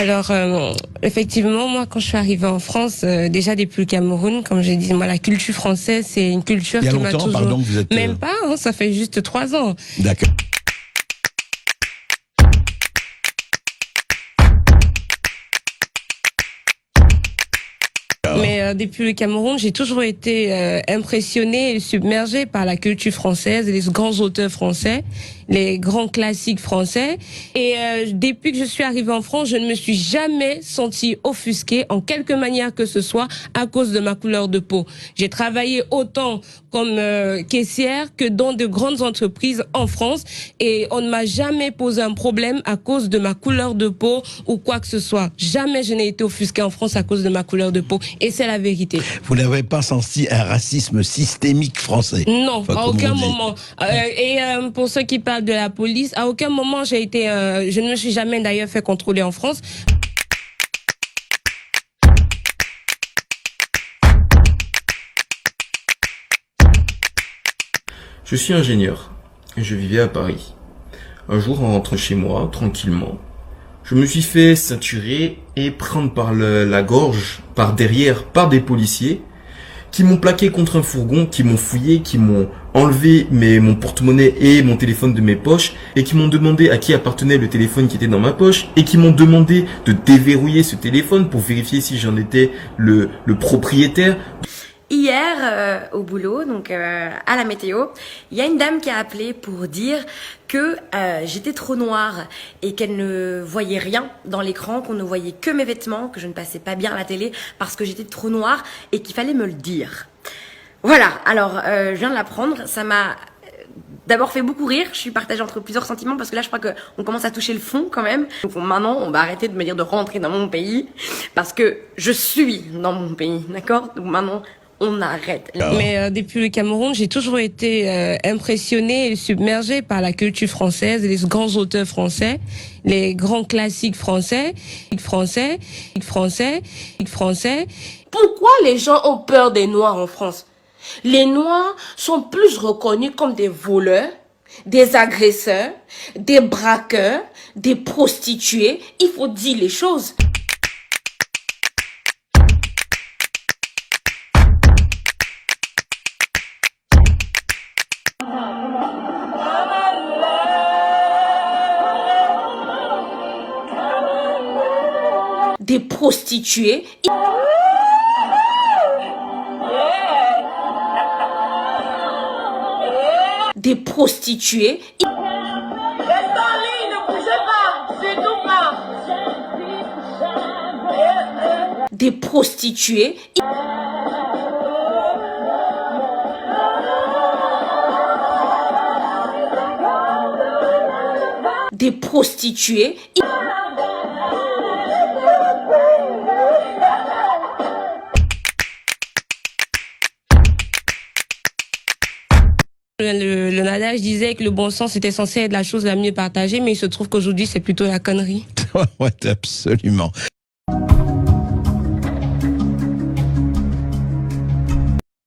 Alors, effectivement, moi, quand je suis arrivée en France, déjà depuis le Cameroun, comme j'ai dit, moi, la culture française, c'est une culture qui m'a toujours... Pardon, vous êtes... Même pas, hein, ça fait juste 3 ans. D'accord. Mais depuis le Cameroun, j'ai toujours été impressionnée et submergée par la culture française, les grands auteurs français, les grands classiques français. Et depuis que je suis arrivée en France, je ne me suis jamais sentie offusquée en quelque manière que ce soit à cause de ma couleur de peau. J'ai travaillé autant comme caissière que dans de grandes entreprises en France et on ne m'a jamais posé un problème à cause de ma couleur de peau ou quoi que ce soit. Jamais je n'ai été offusquée en France à cause de ma couleur de peau. Et c'est la vérité. Vous n'avez pas senti un racisme systémique français? Non, enfin, à aucun moment. Pour ceux qui parlent de la police, à aucun moment j'ai été... je ne me suis jamais d'ailleurs fait contrôler en France. Je suis ingénieur et je vivais à Paris. Un jour, en rentrant chez moi, tranquillement, je me suis fait ceinturer et prendre par la gorge, par derrière, par des policiers qui m'ont plaqué contre un fourgon, qui m'ont fouillé, qui m'ont enlevé mon porte-monnaie et mon téléphone de mes poches et qui m'ont demandé à qui appartenait le téléphone qui était dans ma poche et qui m'ont demandé de déverrouiller ce téléphone pour vérifier si j'en étais le propriétaire. Hier, au boulot, donc à la météo, il y a une dame qui a appelé pour dire que j'étais trop noire et qu'elle ne voyait rien dans l'écran, qu'on ne voyait que mes vêtements, que je ne passais pas bien à la télé parce que j'étais trop noire et qu'il fallait me le dire. Voilà, alors je viens de l'apprendre, ça m'a d'abord fait beaucoup rire, je suis partagée entre plusieurs sentiments parce que là je crois qu'on commence à toucher le fond quand même. Donc maintenant on va arrêter de me dire de rentrer dans mon pays parce que je suis dans mon pays, d'accord? Donc maintenant on arrête. Mais depuis le Cameroun, j'ai toujours été impressionnée et submergée par la culture française, les grands auteurs français, les grands classiques français. Pourquoi les gens ont peur des Noirs en France? Les Noirs sont plus reconnus comme des voleurs, des agresseurs, des braqueurs, des prostituées. Il faut dire les choses. Des prostituées. Des prostituées. Restez en ligne, ne bougez pas, surtout pas. Des prostituées. Des prostituées. Le adage disait que le bon sens était censé être la chose la mieux partagée, mais il se trouve qu'aujourd'hui, c'est plutôt la connerie. Ouais, absolument.